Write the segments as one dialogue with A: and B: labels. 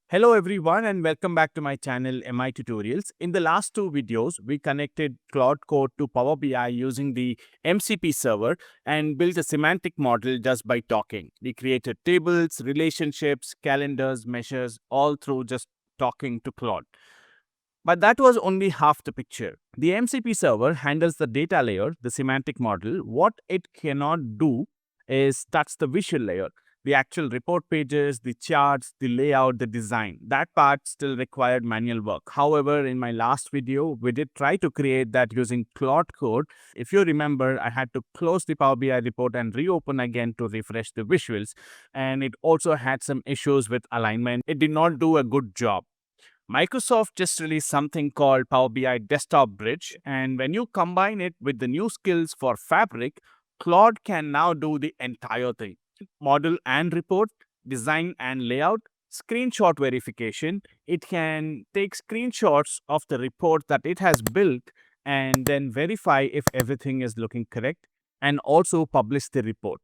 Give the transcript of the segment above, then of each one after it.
A: Hello everyone and welcome back to my channel MI Tutorials. In the last two videos, we connected Claude Code to Power BI using the MCP server and built a semantic model just by talking. We created tables, relationships, calendars, measures, all through just talking to Claude. But that was only half the picture. The MCP server handles the data layer, the semantic model. What it cannot do is touch the visual layer, the actual report pages, the charts, the layout, the design. That part still required manual work. However, in my last video, we did try to create that using Claude Code. If you remember, I had to close the Power BI report and reopen again to refresh the visuals. And it also had some issues with alignment. It did not do a good job. Microsoft just released something called Power BI Desktop Bridge, and when you combine it with the new skills for Fabric, Claude can now do the entire thing. Model and report, design and layout, screenshot verification. It can take screenshots of the report that it has built and then verify if everything is looking correct and also publish the report.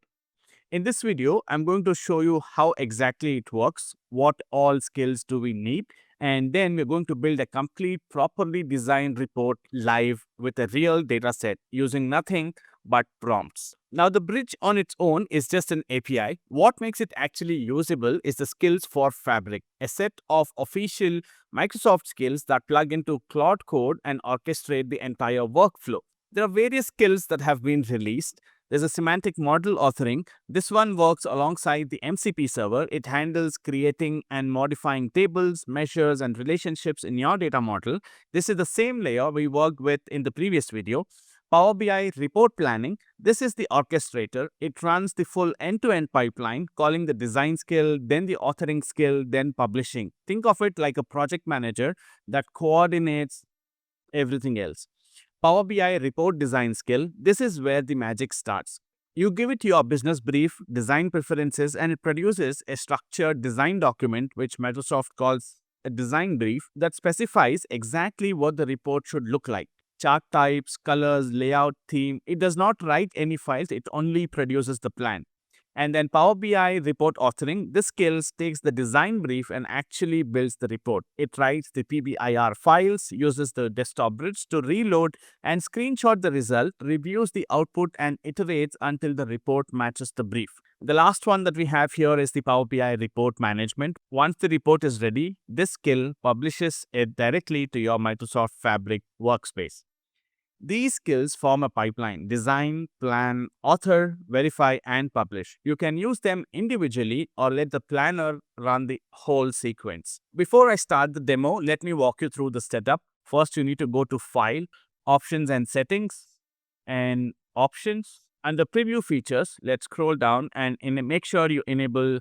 A: In this video, I'm going to show you how exactly it works, what all skills do we need, and then we're going to build a complete, properly designed report live with a real data set using nothing but prompts. Now, the bridge on its own is just an API. What makes it actually usable is the skills for Fabric, a set of official Microsoft skills that plug into Claude Code and orchestrate the entire workflow. There are various skills that have been released. There's a semantic model authoring. This one works alongside the MCP server. It handles creating and modifying tables, measures, and relationships in your data model. This is the same layer we worked with in the previous video. Power BI report planning. This is the orchestrator. It runs the full end-to-end pipeline, calling the design skill, then the authoring skill, then publishing. Think of it like a project manager that coordinates everything else. Power BI report design skill, this is where the magic starts. You give it your business brief, design preferences, and it produces a structured design document, which Microsoft calls a design brief, that specifies exactly what the report should look like. Chart types, colors, layout, theme. It does not write any files, it only produces the plan. And then Power BI report authoring, this skills takes the design brief and actually builds the report. It writes the PBIR files, uses the desktop bridge to reload and screenshot the result, reviews the output and iterates until the report matches the brief. The last one that we have here is the Power BI report management. Once the report is ready, this skill publishes it directly to your Microsoft Fabric workspace. These skills form a pipeline: design, plan, author, verify, and publish. You can use them individually or let the planner run the whole sequence. Before I start the demo, let me walk you through the setup. First, you need to go to File, Options and Settings, and Options. Under Preview Features, let's scroll down and make sure you enable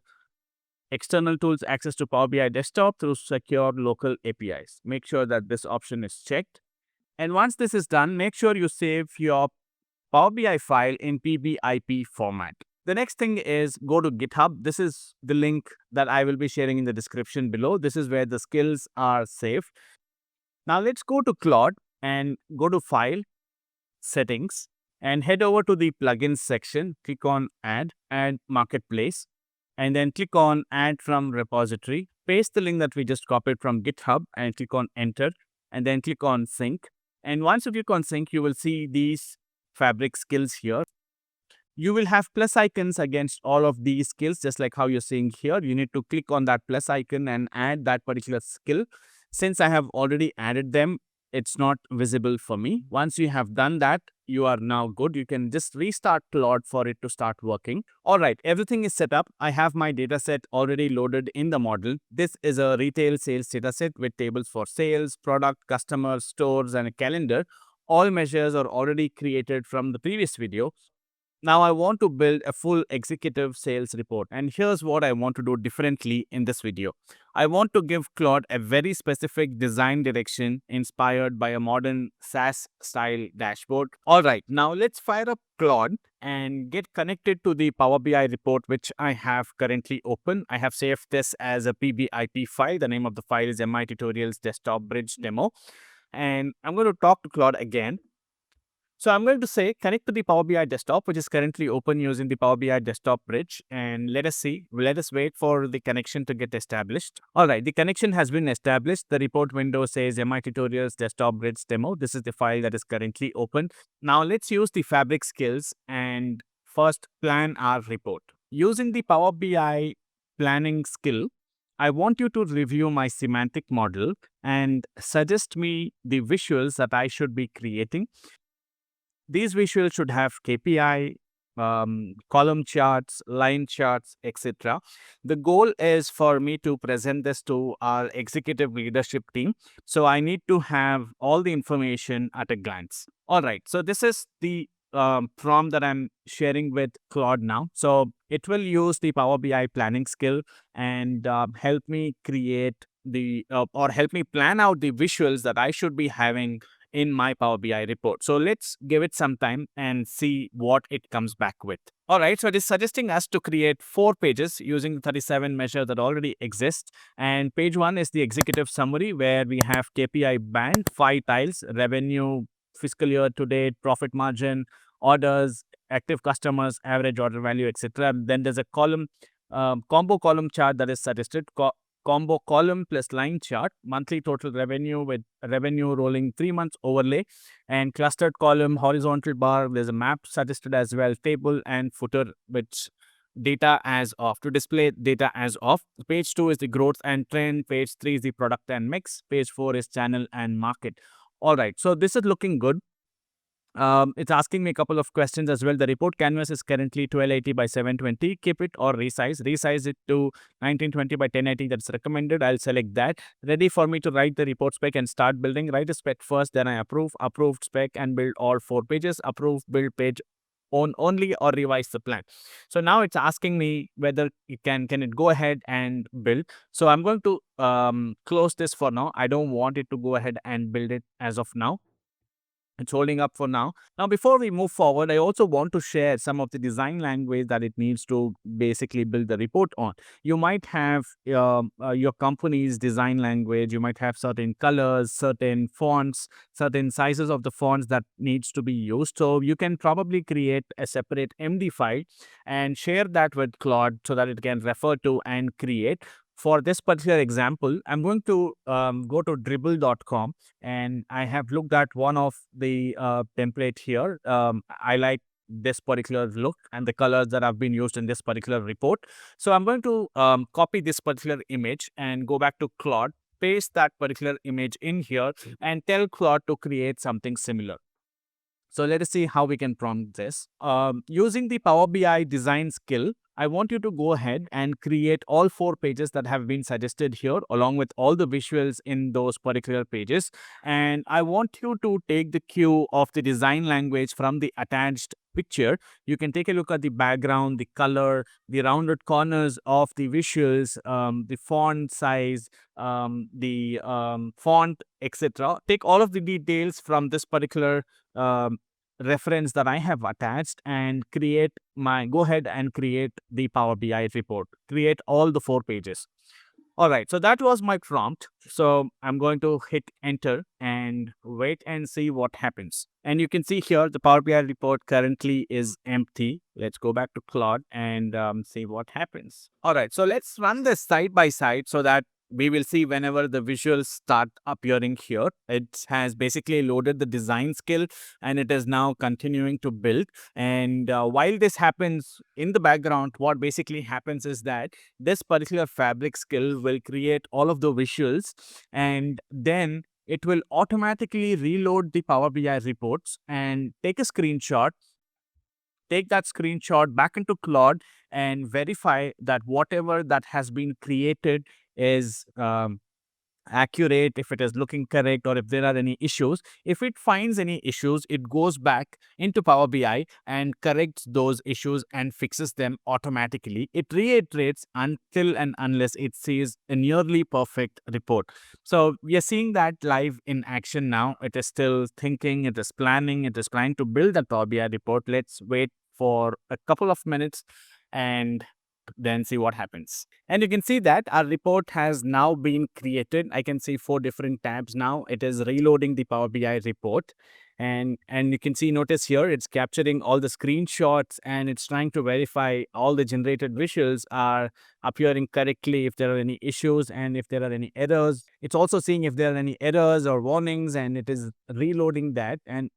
A: External Tools access to Power BI Desktop through secure local APIs. Make sure that this option is checked. And once this is done, make sure you save your Power BI file in PBIP format. The next thing is go to GitHub. This is the link that I will be sharing in the description below. This is where the skills are saved. Now let's go to Claude and go to File, Settings, and head over to the Plugins section. Click on Add Marketplace, and then click on Add from Repository. Paste the link that we just copied from GitHub and click on Enter, and then click on Sync. And once you click on Sync, you will see these Fabric skills here. You will have plus icons against all of these skills, just like how you're seeing here. You need to click on that plus icon and add that particular skill. Since I have already added them, it's not visible for me. Once you have done that, you are now good. You can just restart Claude for it to start working. All right, everything is set up. I have my dataset already loaded in the model. This is a retail sales dataset with tables for sales, product, customers, stores, and a calendar. All measures are already created from the previous video. Now I want to build a full executive sales report, and here's what I want to do differently in this video. I want to give Claude a very specific design direction inspired by a modern SaaS style dashboard. All right, now let's fire up Claude and get connected to the Power BI report, which I have currently open. I have saved this as a PBIP file. The name of the file is MI Tutorials Desktop Bridge Demo. And I'm going to talk to Claude again. So I'm going to say connect to the Power BI desktop, which is currently open using the Power BI desktop bridge. And let us wait for the connection to get established. All right, the connection has been established. The report window says MI Tutorials desktop bridge demo. This is the file that is currently open. Now let's use the Fabric skills and first plan our report. Using the Power BI planning skill, I want you to review my semantic model and suggest me the visuals that I should be creating. These visuals should have KPI, column charts, line charts, etc. The goal is for me to present this to our executive leadership team. So I need to have all the information at a glance. All right. So this is the prompt that I'm sharing with Claude now. So it will use the Power BI planning skill and help me create or help me plan out the visuals that I should be having in my Power BI report. So let's give it some time and see what it comes back with. All right, so it is suggesting us to create 4 pages using the 37 measure that already exists. And page 1 is the executive summary where we have KPI band, 5 tiles, revenue, fiscal year to date, profit margin, orders, active customers, average order value, etc. Then there's a column, combo column chart that is suggested. Combo column plus line chart, monthly total revenue with revenue rolling 3 months overlay, and clustered column, horizontal bar. There's a map suggested as well, table and footer, which data as of to display data as of. Page 2 is the growth and trend. Page 3 is the product and mix. Page 4 is channel and market. All right, so this is looking good. It's asking me a couple of questions as well. The report canvas is currently 1280 by 720. Keep it or resize. Resize it to 1920 by 1080. That's recommended. I'll select that. Ready for me to write the report spec and start building. Write a spec first, then I approve. Approved spec and build all 4 pages. Approve, build page only or revise the plan. So now it's asking me whether it can it go ahead and build. So I'm going to close this for now. I don't want it to go ahead and build it as of now. It's holding up for now. Now, before we move forward, I also want to share some of the design language that it needs to basically build the report on. You might have your company's design language. You might have certain colors, certain fonts, certain sizes of the fonts that needs to be used. So you can probably create a separate MD file and share that with Claude so that it can refer to and create. For this particular example, I'm going to go to Dribbble.com and I have looked at one of the template here. I like this particular look and the colors that have been used in this particular report. So I'm going to copy this particular image and go back to Claude, paste that particular image in here and tell Claude to create something similar. So let us see how we can prompt this. Using the Power BI design skill, I want you to go ahead and create all 4 pages that have been suggested here along with all the visuals in those particular pages. And I want you to take the cue of the design language from the attached picture. You can take a look at the background, the color, the rounded corners of the visuals, the font size, the font, etc. Take all of the details from this particular reference that I have attached and go ahead and create the Power BI report. Create all the 4 pages. All right, so that was my prompt. So I'm going to hit enter and wait and see what happens. And you can see here the Power BI report currently is empty. Let's go back to Claude and see what happens. All right, so let's run this side by side so that we will see whenever the visuals start appearing here. It has basically loaded the design skill and it is now continuing to build. And while this happens in the background, what basically happens is that this particular Fabric skill will create all of the visuals and then it will automatically reload the Power BI reports and take a screenshot. Take that screenshot back into Claude and verify that whatever that has been created is accurate, if it is looking correct, or if there are any issues. If it finds any issues, it goes back into Power BI and corrects those issues and fixes them automatically. It reiterates until and unless it sees a nearly perfect report. So we are seeing that live in action now. It is still thinking, it is planning, it is trying to build a Power BI report. Let's wait for a couple of minutes and then see what happens. And you can see that our report has now been created. I can see 4 different tabs now. It is reloading the Power BI report. And you can see, notice here, it's capturing all the screenshots and it's trying to verify all the generated visuals are appearing correctly, if there are any issues and if there are any errors. It's also seeing if there are any errors or warnings, and it is reloading that. And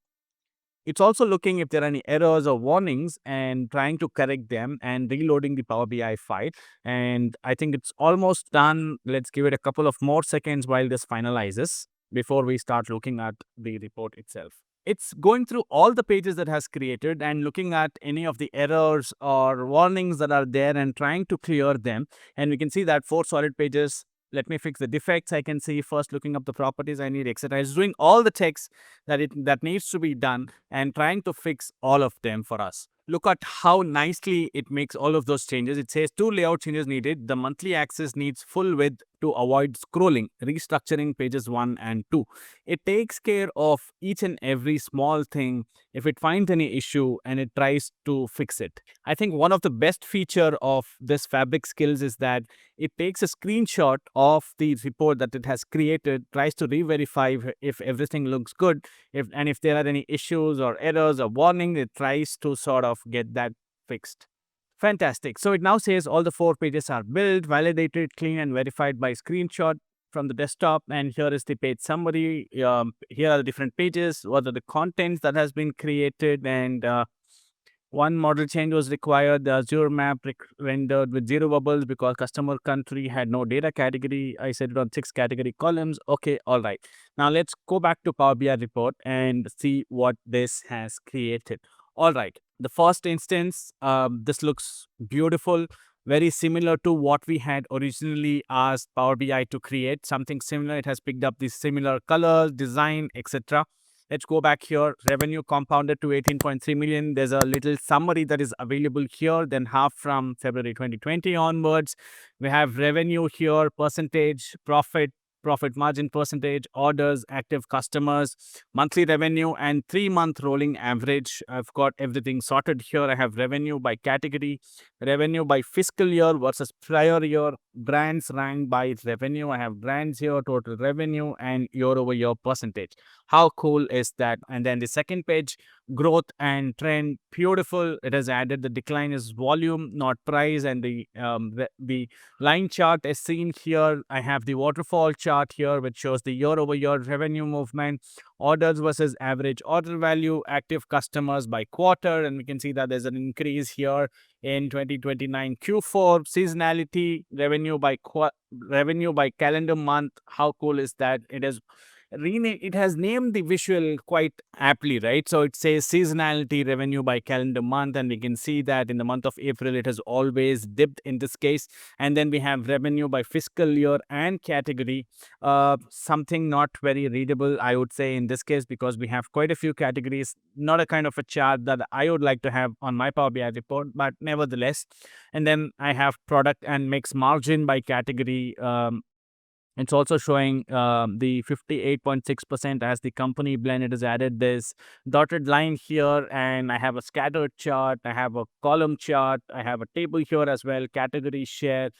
A: it's also looking if there are any errors or warnings and trying to correct them and reloading the Power BI file. And I think it's almost done. Let's give it a couple of more seconds while this finalizes before we start looking at the report itself. It's going through all the pages that has created and looking at any of the errors or warnings that are there and trying to clear them. And we can see that 4 solid pages. Let me fix the defects. I can see first looking up the properties I need, etc. It's doing all the checks that needs to be done and trying to fix all of them for us. Look at how nicely it makes all of those changes. It says 2 layout changes needed. The monthly axis needs full width to avoid scrolling, restructuring pages 1 and 2. It takes care of each and every small thing if it finds any issue and it tries to fix it. I think one of the best feature of this Fabric skills is that it takes a screenshot of the report that it has created, tries to re-verify if everything looks good, if there are any issues or errors or warning, it tries to sort of get that fixed. Fantastic. So it now says all the 4 pages are built, validated, clean, and verified by screenshot from the desktop. And here is the page summary. Here are the different pages. What are the contents that has been created? And one model change was required. The Azure map rendered with 0 bubbles because customer country had no data category. I set it on 6 category columns. Okay, all right. Now let's go back to Power BI report and see what this has created. All right. The first instance, this looks beautiful, very similar to what we had originally asked Power BI to create. Something similar. It has picked up these similar colors, design, etc. Let's go back here. Revenue compounded to 18.3 million. There's a little summary that is available here. Then half from February 2020 onwards. We have revenue here, percentage, profit margin percentage, orders, active customers, monthly revenue, and 3-month rolling average. I've got everything sorted here. I have revenue by category, revenue by fiscal year versus prior year, brands ranked by revenue. I have brands here, total revenue, and year-over-year percentage. How cool is that? And then the second page, growth and trend, beautiful. It has added the decline is volume, not price, and the line chart is seen here. I have the waterfall chart here, which shows the year-over-year revenue movement, orders versus average order value, active customers by quarter, and we can see that there's an increase here in 2029 Q4. Seasonality, revenue by calendar month. How cool is that? It has named the visual quite aptly, right? So it says seasonality, revenue by calendar month, and we can see that in the month of April it has always dipped in this case. And then we have revenue by fiscal year and category. Something not very readable, I would say, in this case, because we have quite a few categories. Not a kind of a chart that I would like to have on my Power BI report, but nevertheless. And then I have product and mix margin by category. It's also showing the 58.6% as the company blend. It has added this dotted line here, and I have a scattered chart. I have a column chart. I have a table here as well, category share.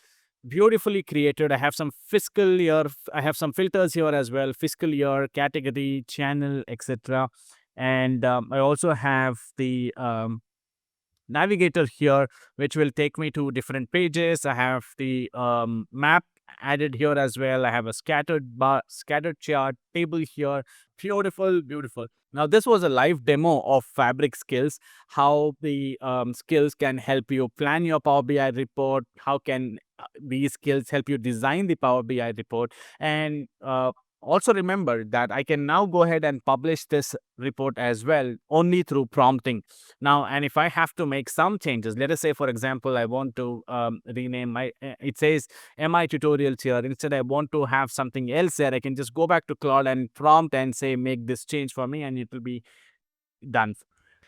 A: Beautifully created. I have some fiscal year. I have some filters here as well, fiscal year, category, channel, etc. And I also have the navigator here, which will take me to different pages. I have the map added here as well. I have a scattered chart table here. Beautiful, beautiful. Now, this was a live demo of Fabric skills, how the skills can help you plan your Power BI report, how can these skills help you design the Power BI report, and also remember that I can now go ahead and publish this report as well only through prompting. Now, and if I have to make some changes, let us say, for example, I want to rename my, it says MI tutorials here. Instead, I want to have something else there. I can just go back to Claude and prompt and say, make this change for me, and it will be done.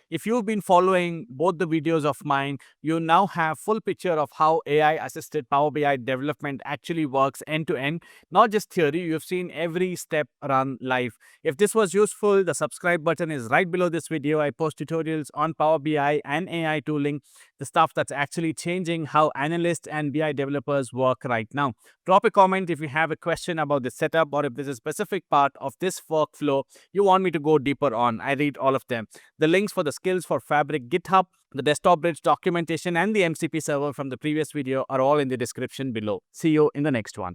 A: If you've been following both the videos of mine, you now have full picture of how AI-assisted Power BI development actually works end to end, not just theory. You've seen every step run live. If this was useful, the subscribe button is right below this video. I post tutorials on Power BI and AI tooling, the stuff that's actually changing how analysts and BI developers work right now. Drop a comment if you have a question about the setup, or if there's a specific part of this workflow you want me to go deeper on. I read all of them. The links for the skills for Fabric GitHub, the desktop bridge documentation, and the MCP server from the previous video are all in the description below. See you in the next one.